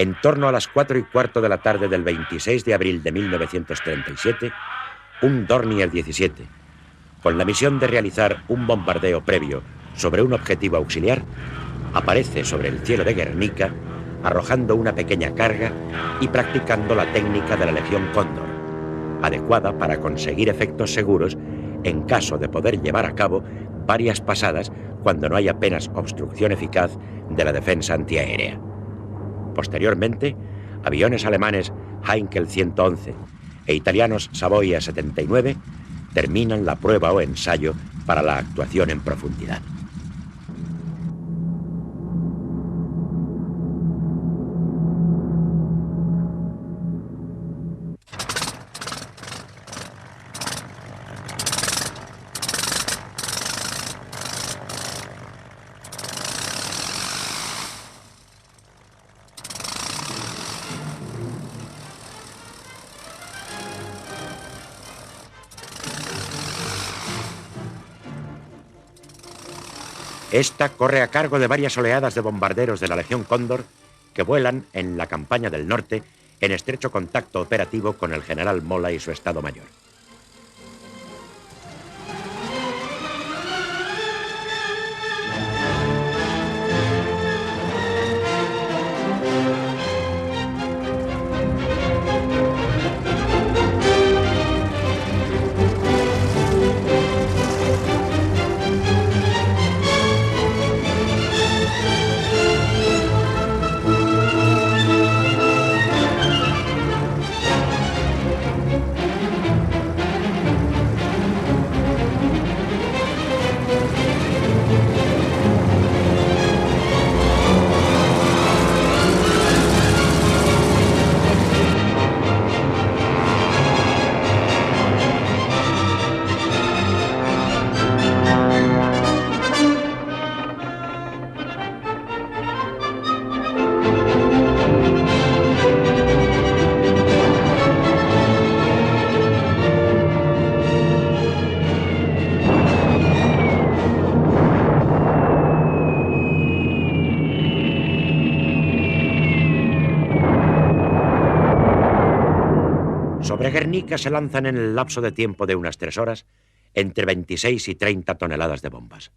En torno a las 4:15 de la tarde del 26 de abril de 1937, un Dornier 17, con la misión de realizar un bombardeo previo sobre un objetivo auxiliar, aparece sobre el cielo de Guernica, arrojando una pequeña carga y practicando la técnica de la Legión Cóndor, adecuada para conseguir efectos seguros en caso de poder llevar a cabo varias pasadas cuando no hay apenas obstrucción eficaz de la defensa antiaérea. Posteriormente, aviones alemanes Heinkel 111 e italianos Savoia 79 terminan la prueba o ensayo para la actuación en profundidad. Esta corre a cargo de varias oleadas de bombarderos de la Legión Cóndor que vuelan en la campaña del norte en estrecho contacto operativo con el general Mola y su Estado Mayor. Sobre Guernica se lanzan en el lapso de tiempo de unas 3 horas entre 26 y 30 toneladas de bombas.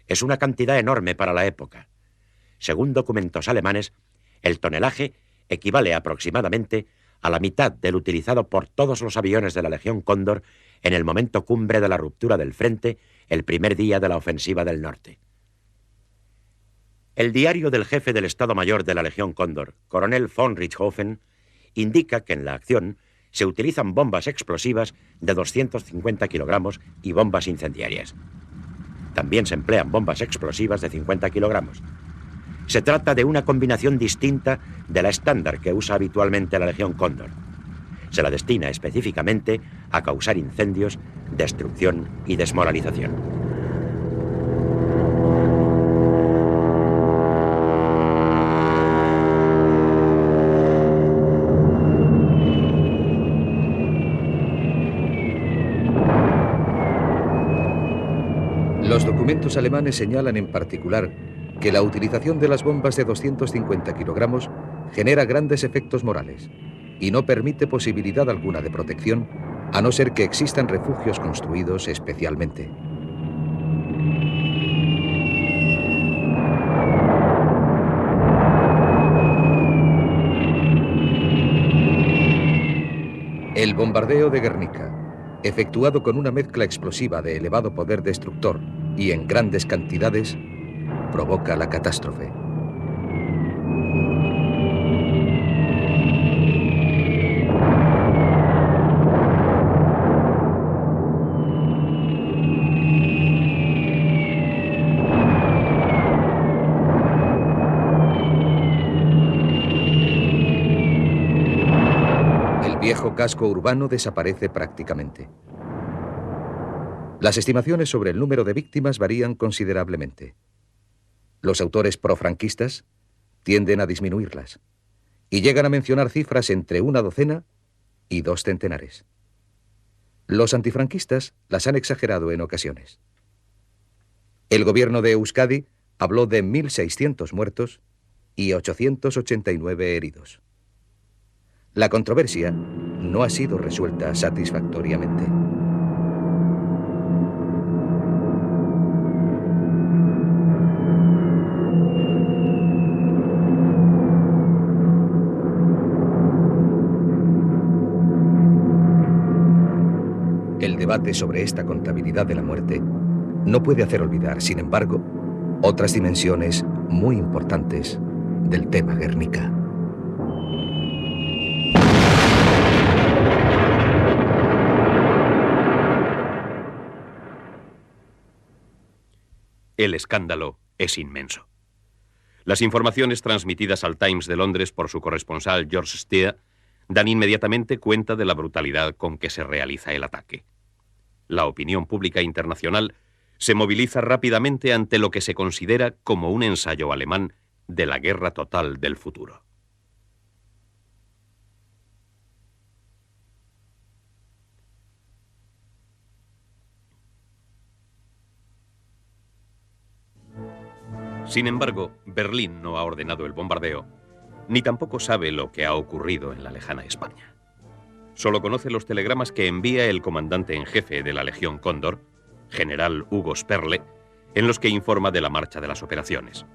Es una cantidad enorme para la época. Según documentos alemanes, el tonelaje equivale aproximadamente a la mitad del utilizado por todos los aviones de la Legión Cóndor en el momento cumbre de la ruptura del frente el primer día de la ofensiva del norte. El diario del jefe del Estado Mayor de la Legión Cóndor, coronel von Richthofen, indica que en la acción se utilizan bombas explosivas de 250 kilogramos y bombas incendiarias. También se emplean bombas explosivas de 50 kilogramos. Se trata de una combinación distinta de la estándar que usa habitualmente la Legión Cóndor. Se la destina específicamente a causar incendios, destrucción y desmoralización. Los documentos alemanes señalan en particular que la utilización de las bombas de 250 kilogramos genera grandes efectos morales y no permite posibilidad alguna de protección a no ser que existan refugios construidos especialmente. El bombardeo de Guernica, efectuado con una mezcla explosiva de elevado poder destructor y en grandes cantidades, provoca la catástrofe. El viejo casco urbano desaparece prácticamente. Las estimaciones sobre el número de víctimas varían considerablemente. Los autores profranquistas tienden a disminuirlas y llegan a mencionar cifras entre 1 docena y 2 centenares. Los antifranquistas las han exagerado en ocasiones. El gobierno de Euskadi habló de 1.600 muertos y 889 heridos. La controversia no ha sido resuelta satisfactoriamente. El debate sobre esta contabilidad de la muerte no puede hacer olvidar, sin embargo, otras dimensiones muy importantes del tema Guernica. El escándalo es inmenso. Las informaciones transmitidas al Times de Londres por su corresponsal George Steer dan inmediatamente cuenta de la brutalidad con que se realiza el ataque. La opinión pública internacional se moviliza rápidamente ante lo que se considera como un ensayo alemán de la guerra total del futuro. Sin embargo, Berlín no ha ordenado el bombardeo, ni tampoco sabe lo que ha ocurrido en la lejana España. Solo conoce los telegramas que envía el comandante en jefe de la Legión Cóndor, general Hugo Sperle, en los que informa de la marcha de las operaciones.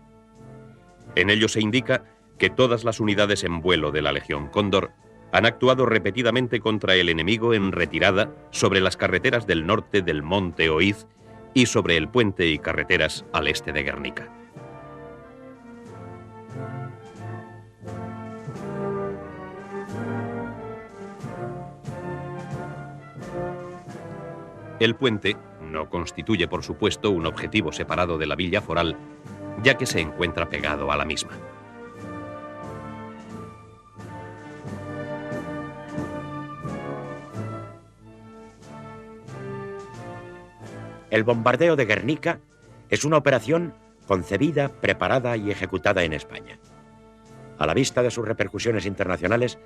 En ellos se indica que todas las unidades en vuelo de la Legión Cóndor han actuado repetidamente contra el enemigo en retirada sobre las carreteras del norte del monte Oiz y sobre el puente y carreteras al este de Guernica. El puente no constituye, por supuesto, un objetivo separado de la villa foral, ya que se encuentra pegado a la misma. El bombardeo de Guernica es una operación concebida, preparada y ejecutada en España. A la vista de sus repercusiones internacionales,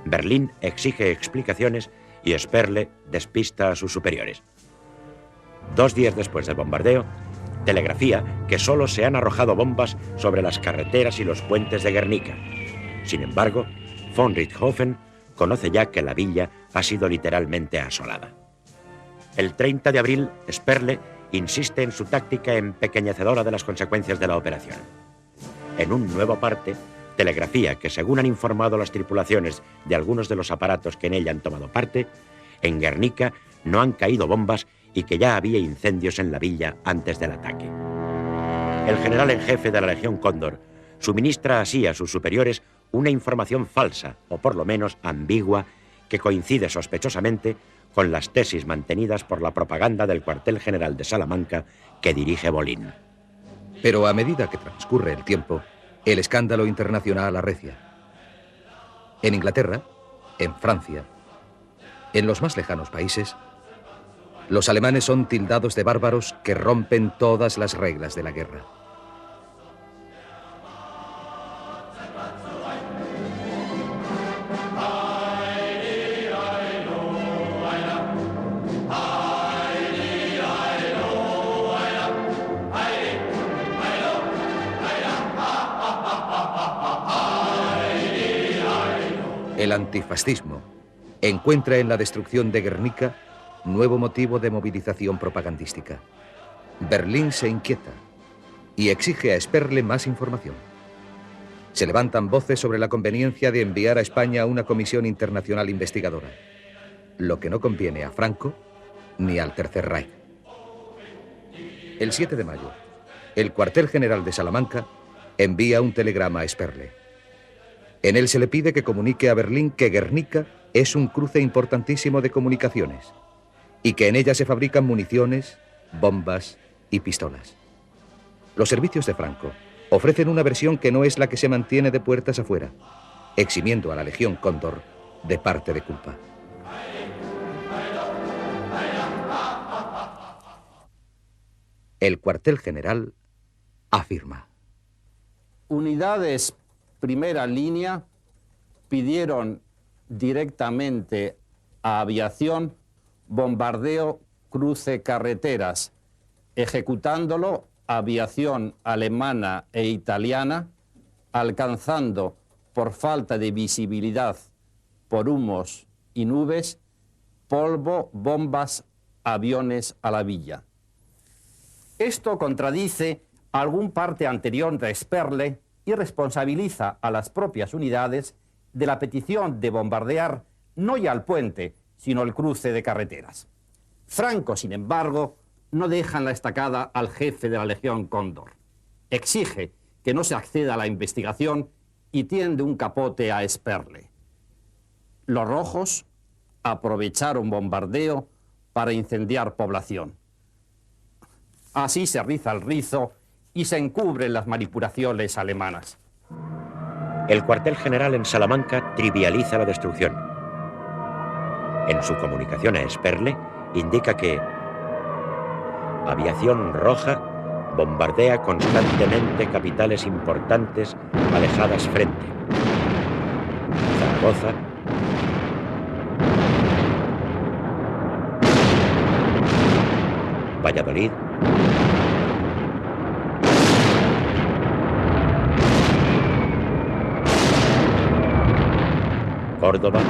Berlín exige explicaciones y Sperle despista a sus superiores. 2 días después del bombardeo, telegrafía que solo se han arrojado bombas sobre las carreteras y los puentes de Guernica. Sin embargo, von Richthofen conoce ya que la villa ha sido literalmente asolada. El 30 de abril, Sperle insiste en su táctica empequeñecedora de las consecuencias de la operación. En un nuevo parte, telegrafía que, según han informado las tripulaciones de algunos de los aparatos que en ella han tomado parte, en Guernica no han caído bombas y que ya había incendios en la villa antes del ataque. El general en jefe de la Legión Cóndor suministra así a sus superiores una información falsa, o por lo menos ambigua, que coincide sospechosamente con las tesis mantenidas por la propaganda del cuartel general de Salamanca que dirige Bolín. Pero a medida que transcurre el tiempo, el escándalo internacional arrecia. En Inglaterra, en Francia, en los más lejanos países, los alemanes son tildados de bárbaros que rompen todas las reglas de la guerra. El antifascismo encuentra en la destrucción de Guernica nuevo motivo de movilización propagandística. Berlín se inquieta y exige a Sperle más información. Se levantan voces sobre la conveniencia de enviar a España una comisión internacional investigadora, lo que no conviene a Franco ni al Tercer Reich. El 7 de mayo, el cuartel general de Salamanca envía un telegrama a Sperle. En él se le pide que comunique a Berlín que Guernica es un cruce importantísimo de comunicaciones y que en ella se fabrican municiones, bombas y pistolas. Los servicios de Franco ofrecen una versión que no es la que se mantiene de puertas afuera, eximiendo a la Legión Cóndor de parte de culpa. El cuartel general afirma: unidades primera línea pidieron directamente a aviación bombardeo cruce carreteras, ejecutándolo aviación alemana e italiana alcanzando, por falta de visibilidad, por humos y nubes, polvo, bombas, aviones a la villa. Esto contradice algún parte anterior de Sperle y responsabiliza a las propias unidades de la petición de bombardear no ya el puente, sino el cruce de carreteras. Franco, sin embargo, no deja en la estacada al jefe de la Legión Cóndor. Exige que no se acceda a la investigación y tiende un capote a Sperle. Los rojos aprovecharon bombardeo para incendiar población. Así se riza el rizo y se encubren las manipulaciones alemanas. El cuartel general en Salamanca trivializa la destrucción. En su comunicación a Sperle indica que Aviación Roja bombardea constantemente capitales importantes alejadas frente. Zaragoza, Valladolid, Córdoba,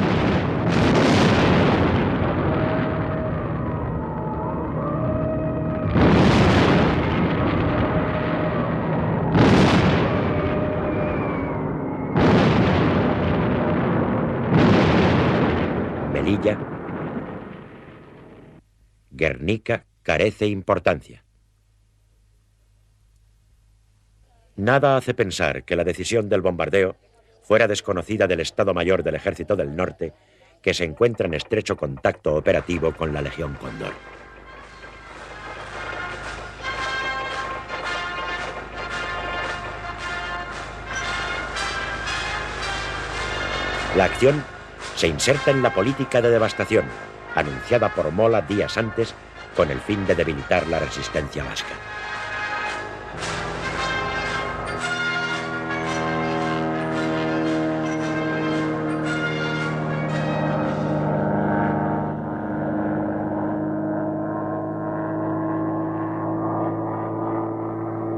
Melilla, Guernica carece importancia. Nada hace pensar que la decisión del bombardeo fuera desconocida del Estado Mayor del Ejército del Norte, que se encuentra en estrecho contacto operativo con la Legión Cóndor. La acción se inserta en la política de devastación, anunciada por Mola días antes, con el fin de debilitar la resistencia vasca.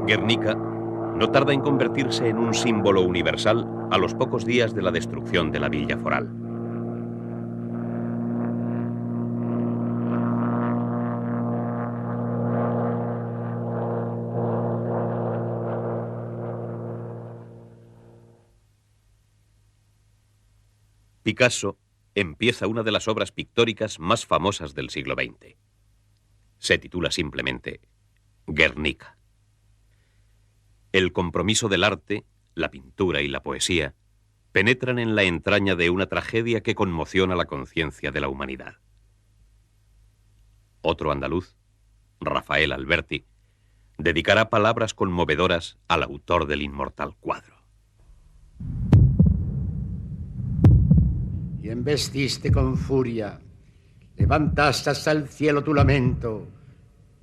Guernica no tarda en convertirse en un símbolo universal a los pocos días de la destrucción de la villa foral. Picasso empieza una de las obras pictóricas más famosas del siglo XX. Se titula simplemente Guernica. El compromiso del arte, la pintura y la poesía penetran en la entraña de una tragedia que conmociona la conciencia de la humanidad. Otro andaluz, Rafael Alberti, dedicará palabras conmovedoras al autor del inmortal cuadro. Y embestiste con furia, levantaste hasta el cielo tu lamento,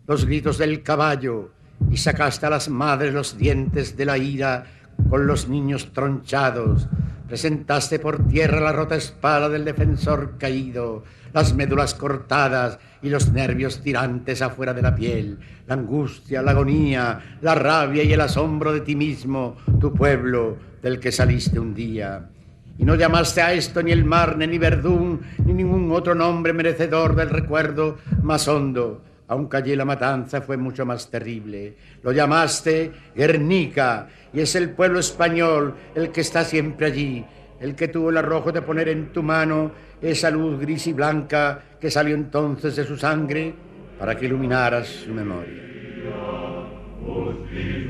los gritos del caballo, y sacaste a las madres los dientes de la ira con los niños tronchados. Presentaste por tierra la rota espada del defensor caído, las médulas cortadas y los nervios tirantes afuera de la piel, la angustia, la agonía, la rabia y el asombro de ti mismo, tu pueblo, del que saliste un día. Y no llamaste a esto ni el Marne, ni Verdún, ni ningún otro nombre merecedor del recuerdo más hondo, aunque allí la matanza fue mucho más terrible. Lo llamaste Guernica, y es el pueblo español el que está siempre allí, el que tuvo el arrojo de poner en tu mano esa luz gris y blanca que salió entonces de su sangre para que iluminaras su memoria. Justis